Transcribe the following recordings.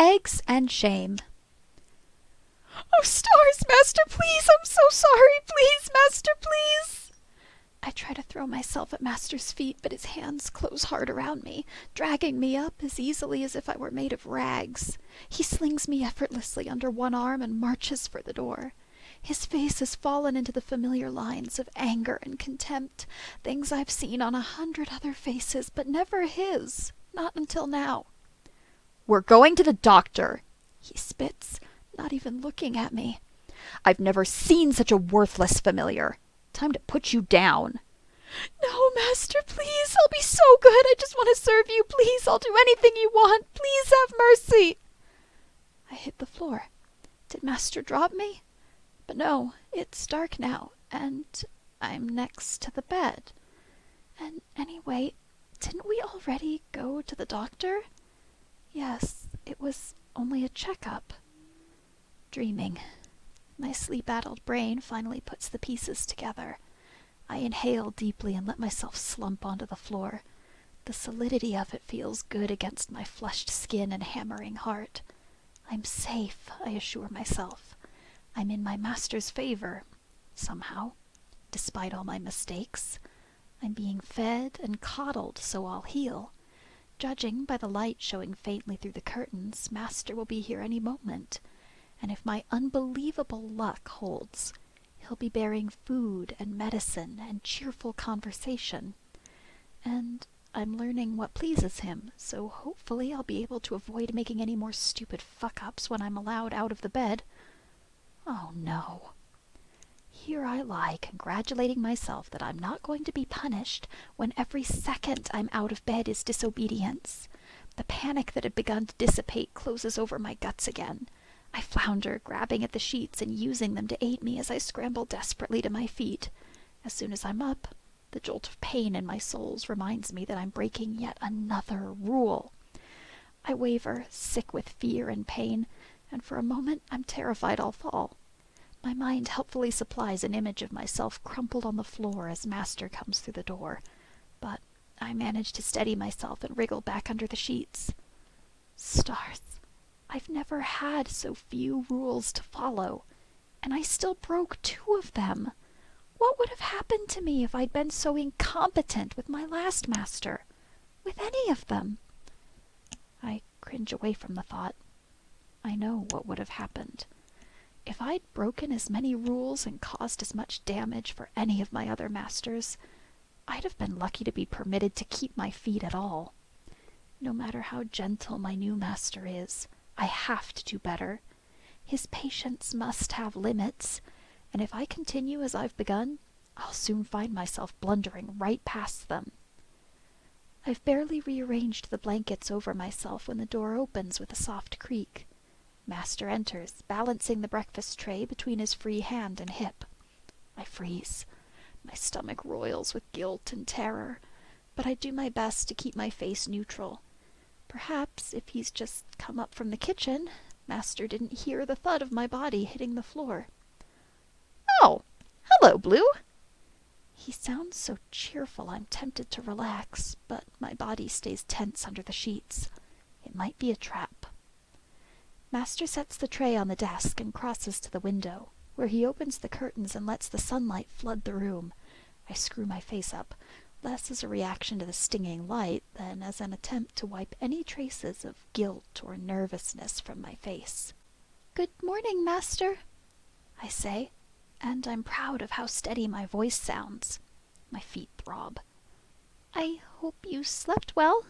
Legs and shame. "Oh, stars, master, please! I'm so sorry! Please, master, please!" I try to throw myself at master's feet, but his hands close hard around me, dragging me up as easily as if I were made of rags. He slings me effortlessly under one arm and marches for the door. His face has fallen into the familiar lines of anger and contempt, things I've seen on 100 other faces, but never his, not until now. "We're going to the doctor," he spits, not even looking at me. "I've never seen such a worthless familiar. Time to put you down." "No, master, please, I'll be so good. I just want to serve you. Please, I'll do anything you want. Please have mercy." I hit the floor. Did master drop me? But no, it's dark now, and I'm next to the bed. And anyway, didn't we already go to the doctor? Yes, it was only a checkup. Dreaming. My sleep-addled brain finally puts the pieces together. I inhale deeply and let myself slump onto the floor. The solidity of it feels good against my flushed skin and hammering heart. I'm safe, I assure myself. I'm in my master's favor, somehow, despite all my mistakes. I'm being fed and coddled, so I'll heal. Judging by the light showing faintly through the curtains, master will be here any moment. And if my unbelievable luck holds, he'll be bearing food and medicine and cheerful conversation. And I'm learning what pleases him, so hopefully I'll be able to avoid making any more stupid fuck-ups when I'm allowed out of the bed. Oh no. Here I lie, congratulating myself that I'm not going to be punished when every second I'm out of bed is disobedience. The panic that had begun to dissipate closes over my guts again. I flounder, grabbing at the sheets and using them to aid me as I scramble desperately to my feet. As soon as I'm up, the jolt of pain in my soles reminds me that I'm breaking yet another rule. I waver, sick with fear and pain, and for a moment I'm terrified I'll fall. My mind helpfully supplies an image of myself crumpled on the floor as master comes through the door, but I manage to steady myself and wriggle back under the sheets. Stars. I've never had so few rules to follow, and I still broke 2 of them. What would have happened to me if I'd been so incompetent with my last master? With any of them? I cringe away from the thought. I know what would have happened. If I'd broken as many rules and caused as much damage for any of my other masters, I'd have been lucky to be permitted to keep my feet at all. No matter how gentle my new master is, I have to do better. His patience must have limits, and if I continue as I've begun, I'll soon find myself blundering right past them. I've barely rearranged the blankets over myself when the door opens with a soft creak. Master enters, balancing the breakfast tray between his free hand and hip. I freeze. My stomach roils with guilt and terror, but I do my best to keep my face neutral. Perhaps if he's just come up from the kitchen, master didn't hear the thud of my body hitting the floor. "Oh, hello, Blue." He sounds so cheerful I'm tempted to relax, but my body stays tense under the sheets. It might be a trap. Master sets the tray on the desk and crosses to the window, where he opens the curtains and lets the sunlight flood the room. I screw my face up, less as a reaction to the stinging light than as an attempt to wipe any traces of guilt or nervousness from my face. "Good morning, master," I say, and I'm proud of how steady my voice sounds. My feet throb. "I hope you slept well."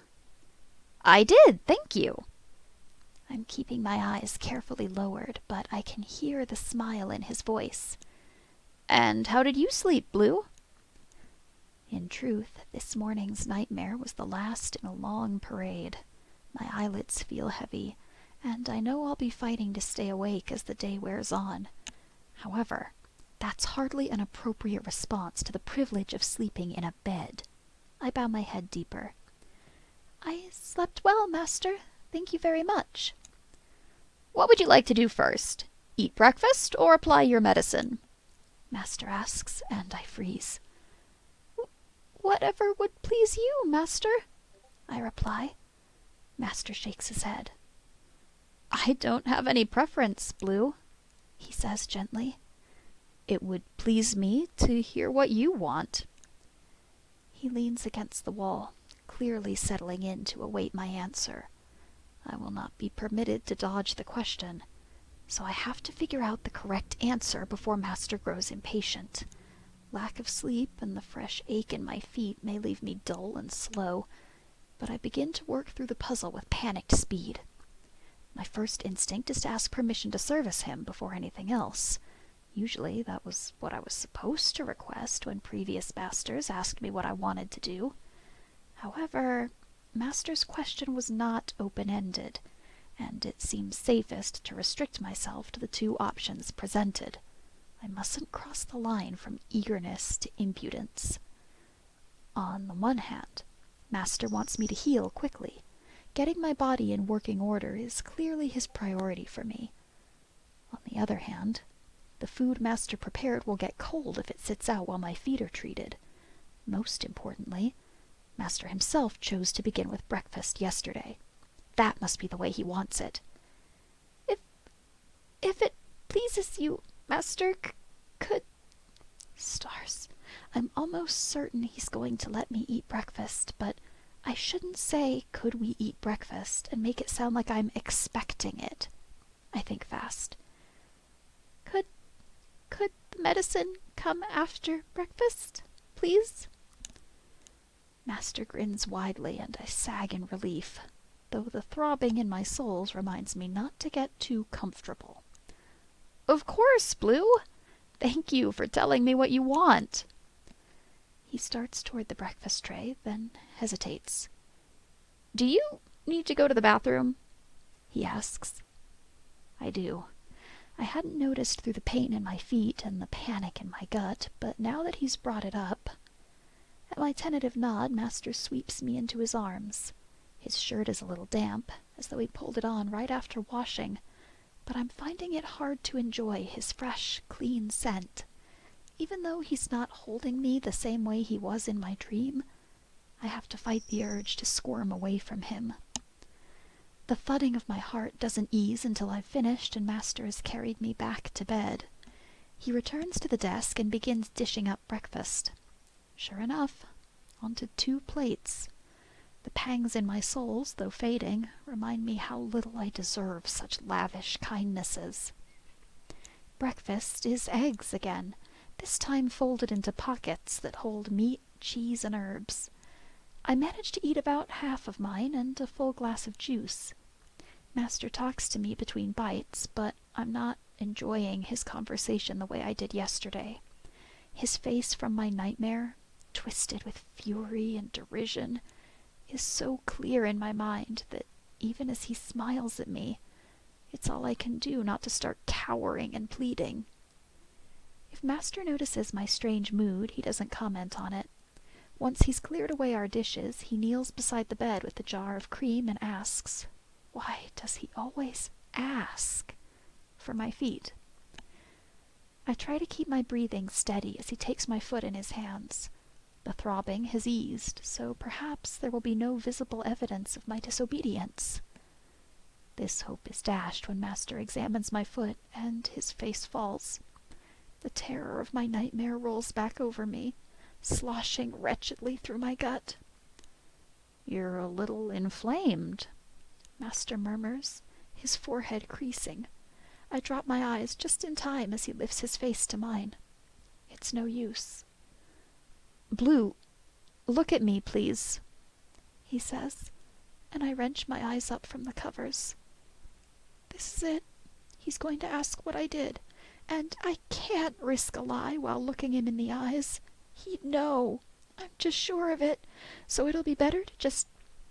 "I did, thank you." I'm keeping my eyes carefully lowered, but I can hear the smile in his voice. "And how did you sleep, Blue?" In truth, this morning's nightmare was the last in a long parade. My eyelids feel heavy, and I know I'll be fighting to stay awake as the day wears on. However, that's hardly an appropriate response to the privilege of sleeping in a bed. I bow my head deeper. "I slept well, master. Thank you very much." "What would you like to do first? Eat breakfast or apply your medicine?" Master asks, and I freeze. "Whatever would please you, master," I reply. Master shakes his head. I don't have any preference, Blue, he says gently. It would please me to hear what you want. He leans against the wall, clearly settling in to await my answer. I will not be permitted to dodge the question, so I have to figure out the correct answer before Master grows impatient. Lack of sleep and the fresh ache in my feet may leave me dull and slow, but I begin to work through the puzzle with panicked speed. My first instinct is to ask permission to service him before anything else. Usually that was what I was supposed to request when previous masters asked me what I wanted to do. However, Master's question was not open-ended, and it seems safest to restrict myself to the two options presented. I mustn't cross the line from eagerness to impudence. On the one hand, Master wants me to heal quickly. Getting my body in working order is clearly his priority for me. On the other hand, the food Master prepared will get cold if it sits out while my feet are treated. Most importantly, Master himself chose to begin with breakfast yesterday. That must be the way he wants it. If it pleases you, Master, could... Stars. I'm almost certain he's going to let me eat breakfast, but I shouldn't say, could we eat breakfast, and make it sound like I'm expecting it. I think fast. Could the medicine come after breakfast, please? Master grins widely, and I sag in relief, though the throbbing in my soles reminds me not to get too comfortable. Of course, Blue! Thank you for telling me what you want. He starts toward the breakfast tray, then hesitates. Do you need to go to the bathroom? He asks. I do. I hadn't noticed through the pain in my feet and the panic in my gut, but now that he's brought it up... At my tentative nod, Master sweeps me into his arms. His shirt is a little damp, as though he pulled it on right after washing, but I'm finding it hard to enjoy his fresh, clean scent. Even though he's not holding me the same way he was in my dream, I have to fight the urge to squirm away from him. The thudding of my heart doesn't ease until I've finished and Master has carried me back to bed. He returns to the desk and begins dishing up breakfast. Sure enough, onto 2 plates. The pangs in my soles, though fading, remind me how little I deserve such lavish kindnesses. Breakfast is eggs again, this time folded into pockets that hold meat, cheese, and herbs. I manage to eat about half of mine and a full glass of juice. Master talks to me between bites, but I'm not enjoying his conversation the way I did yesterday. His face from my nightmare, twisted with fury and derision, is so clear in my mind that even as he smiles at me, it's all I can do not to start cowering and pleading. If Master notices my strange mood, he doesn't comment on it. Once he's cleared away our dishes, he kneels beside the bed with a jar of cream and asks, why does he always ask, for my feet? I try to keep my breathing steady as he takes my foot in his hands. The throbbing has eased, so perhaps there will be no visible evidence of my disobedience. This hope is dashed when Master examines my foot, and his face falls. The terror of my nightmare rolls back over me, sloshing wretchedly through my gut. You're a little inflamed, Master murmurs, his forehead creasing. I drop my eyes just in time as he lifts his face to mine. It's no use. Blue, look at me, please, he says, and I wrench my eyes up from the covers. This is it. He's going to ask what I did, and I can't risk a lie while looking him in the eyes. He'd know. I'm just sure of it, so it'll be better to just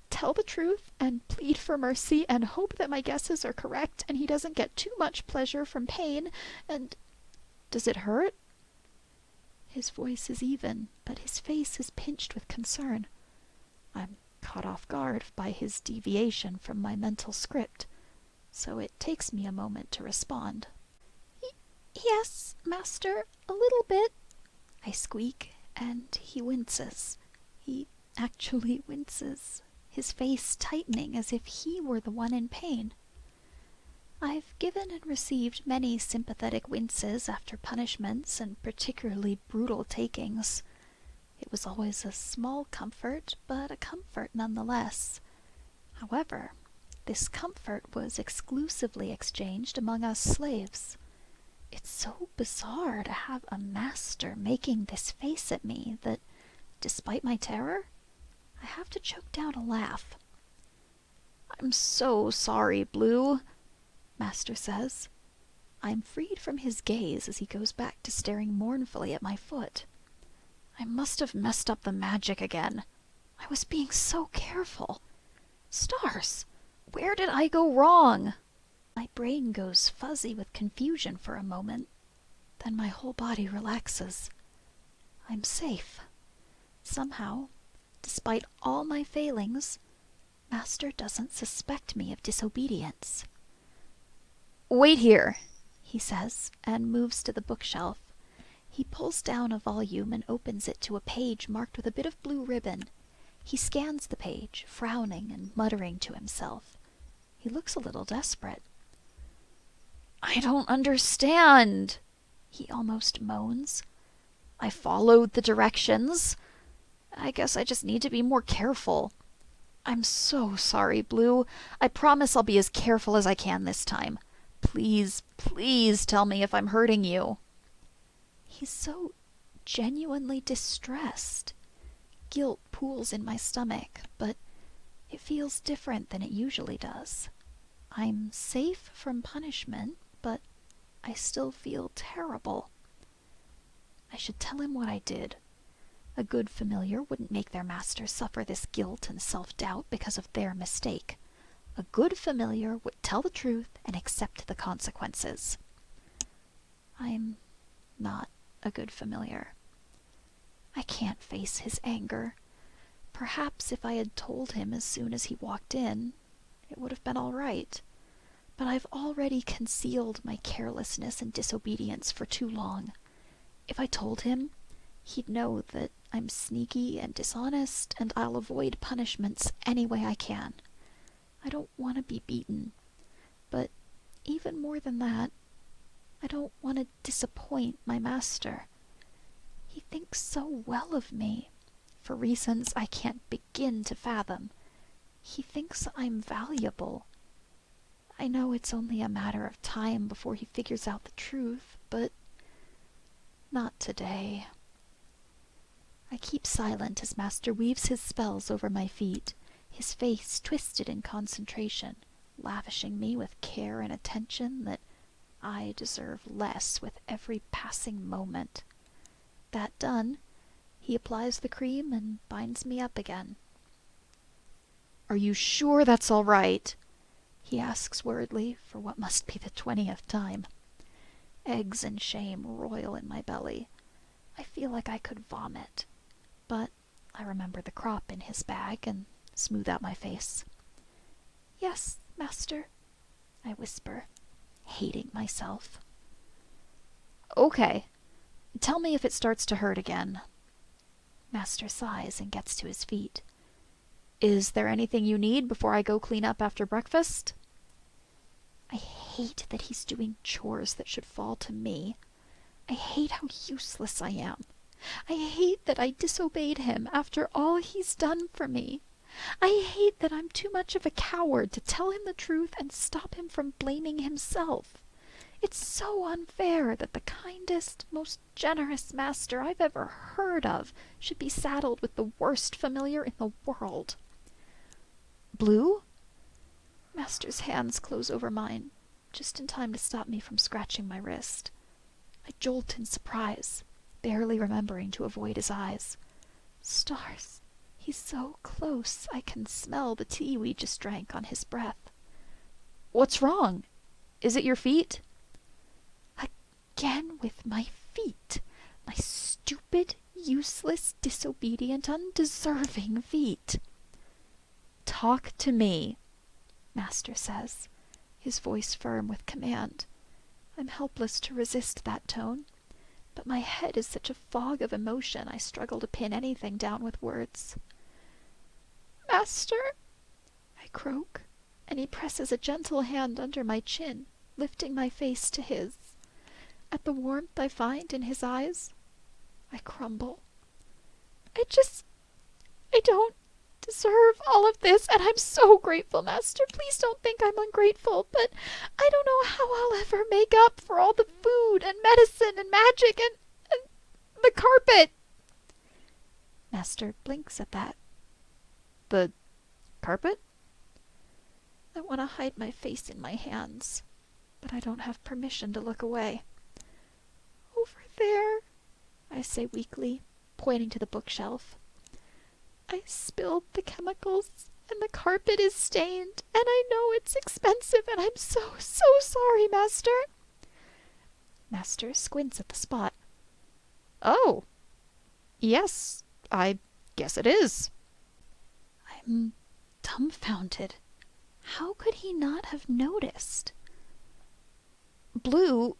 tell the truth and plead for mercy and hope that my guesses are correct and he doesn't get too much pleasure from pain and... Does it hurt? His voice is even, but his face is pinched with concern. I'm caught off guard by his deviation from my mental script, so it takes me a moment to respond. Yes, Master, a little bit, I squeak, and he winces. He actually winces, his face tightening as if he were the one in pain. I've given and received many sympathetic winces after punishments and particularly brutal takings. It was always a small comfort, but a comfort nonetheless. However, this comfort was exclusively exchanged among us slaves. It's so bizarre to have a master making this face at me that, despite my terror, I have to choke down a laugh. "I'm so sorry, Blue," Master says. I'm freed from his gaze as he goes back to staring mournfully at my foot. I must have messed up the magic again. I was being so careful. Stars! Where did I go wrong? My brain goes fuzzy with confusion for a moment. Then my whole body relaxes. I'm safe. Somehow, despite all my failings, Master doesn't suspect me of disobedience. "Wait here," he says, and moves to the bookshelf. He pulls down a volume and opens it to a page marked with a bit of blue ribbon. He scans the page, frowning and muttering to himself. He looks a little desperate. "I don't understand," he almost moans. "I followed the directions. I guess I just need to be more careful. I'm so sorry, Blue. I promise I'll be as careful as I can this time. Please, please tell me if I'm hurting you." He's so genuinely distressed. Guilt pools in my stomach, but it feels different than it usually does. I'm safe from punishment, but I still feel terrible. I should tell him what I did. A good familiar wouldn't make their master suffer this guilt and self-doubt because of their mistake. A good familiar would tell the truth and accept the consequences. I'm not a good familiar. I can't face his anger. Perhaps if I had told him as soon as he walked in, it would have been all right. But I've already concealed my carelessness and disobedience for too long. If I told him, he'd know that I'm sneaky and dishonest, and I'll avoid punishments any way I can. I don't want to be beaten. But even more than that, I don't want to disappoint my master. He thinks so well of me, for reasons I can't begin to fathom. He thinks I'm valuable. I know it's only a matter of time before he figures out the truth, but not today. I keep silent as Master weaves his spells over my feet, his face twisted in concentration, lavishing me with care and attention that I deserve less with every passing moment. That done, he applies the cream and binds me up again. "Are you sure that's all right?" he asks worriedly for what must be the 20th time. Eggs and shame roil in my belly. I feel like I could vomit. But I remember the crop in his bag and smooth out my face. "Yes, master," I whisper, hating myself. "Okay. Tell me if it starts to hurt again." Master sighs and gets to his feet. "Is there anything you need before I go clean up after breakfast?" I hate that he's doing chores that should fall to me. I hate how useless I am. I hate that I disobeyed him after all he's done for me. I hate that I'm too much of a coward to tell him the truth and stop him from blaming himself. It's so unfair that the kindest, most generous master I've ever heard of should be saddled with the worst familiar in the world. "Blue?" Master's hands close over mine, just in time to stop me from scratching my wrist. I jolt in surprise, barely remembering to avoid his eyes. Stars, he's so close I can smell the tea we just drank on his breath. "What's wrong? Is it your feet?" Again with my feet. My stupid, useless, disobedient, undeserving feet. "Talk to me," Master says, his voice firm with command. I'm helpless to resist that tone, but my head is such a fog of emotion I struggle to pin anything down with words. "Master," I croak, and he presses a gentle hand under my chin, lifting my face to his. At the warmth I find in his eyes, I crumble. I don't deserve all of this, and I'm so grateful, Master. Please don't think I'm ungrateful, but I don't know how I'll ever make up for all the food and medicine and magic and the carpet. Master blinks at that. The carpet? I want to hide my face in my hands, but I don't have permission to look away. Over there, I say weakly, pointing to the bookshelf. I spilled the chemicals, and the carpet is stained, and I know it's expensive, and I'm so sorry, Master. Master squints at the spot. Oh, yes, I guess it is. I'm dumbfounded. How could he not have noticed? Blue.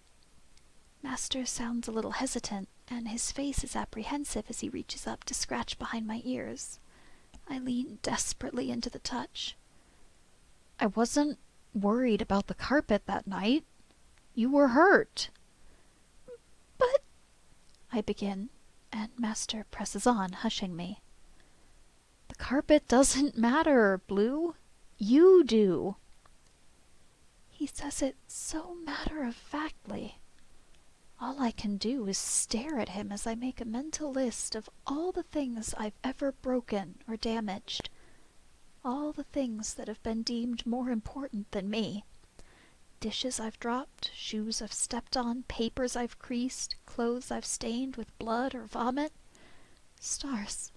Master sounds a little hesitant, and his face is apprehensive as he reaches up to scratch behind my ears. I lean desperately into the touch. I wasn't worried about the carpet that night. You were hurt. But... I begin, and Master presses on, hushing me. The carpet doesn't matter, Blue. You do. He says it so matter-of-factly. All I can do is stare at him as I make a mental list of all the things I've ever broken or damaged. All the things that have been deemed more important than me. Dishes I've dropped, shoes I've stepped on, papers I've creased, clothes I've stained with blood or vomit. Stars.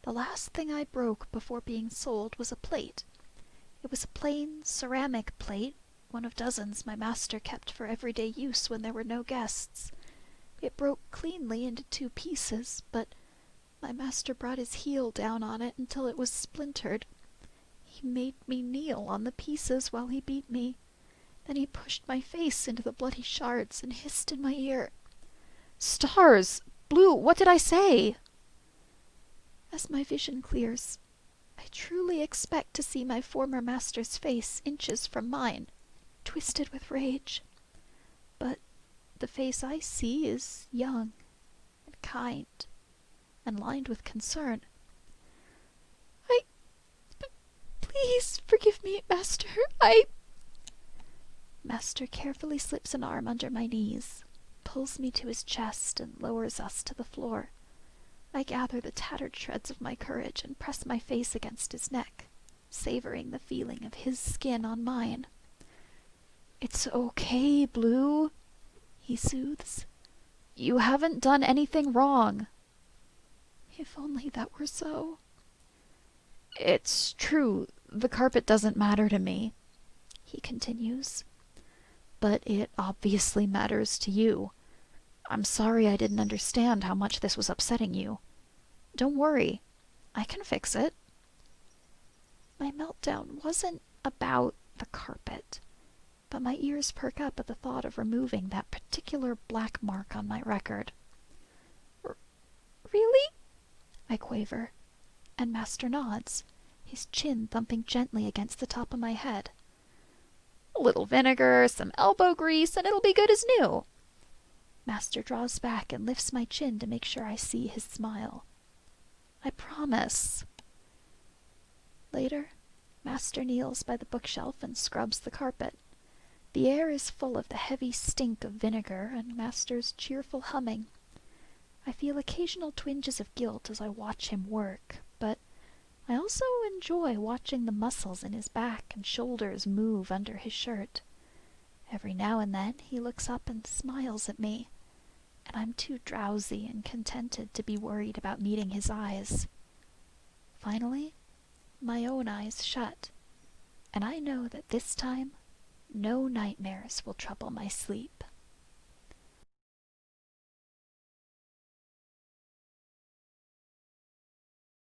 The last thing I broke before being sold was a plate. It was a plain ceramic plate, one of dozens my master kept for everyday use when there were no guests. It broke cleanly into 2 pieces, but my master brought his heel down on it until it was splintered. He made me kneel on the pieces while he beat me. Then he pushed my face into the bloody shards and hissed in my ear. Stars! Blue, what did I say? As my vision clears, I truly expect to see my former master's face inches from mine, twisted with rage. But the face I see is young and kind and lined with concern. Please forgive me, Master. Master carefully slips an arm under my knees, pulls me to his chest, and lowers us to the floor. I gather the tattered shreds of my courage and press my face against his neck, savoring the feeling of his skin on mine. It's okay, Blue, he soothes. You haven't done anything wrong. If only that were so. It's true, the carpet doesn't matter to me, he continues. But it obviously matters to you. I'm sorry I didn't understand how much this was upsetting you. Don't worry, I can fix it. My meltdown wasn't about the carpet, but my ears perk up at the thought of removing that particular black mark on my record. Really? I quaver, and Master nods, his chin thumping gently against the top of my head. A little vinegar, some elbow grease, and it'll be good as new. Master draws back and lifts my chin to make sure I see his smile. I promise. Later, Master kneels by the bookshelf and scrubs the carpet. The air is full of the heavy stink of vinegar and Master's cheerful humming. I feel occasional twinges of guilt as I watch him work, but I also enjoy watching the muscles in his back and shoulders move under his shirt. Every now and then he looks up and smiles at me, and I'm too drowsy and contented to be worried about meeting his eyes. Finally, my own eyes shut, and I know that this time no nightmares will trouble my sleep.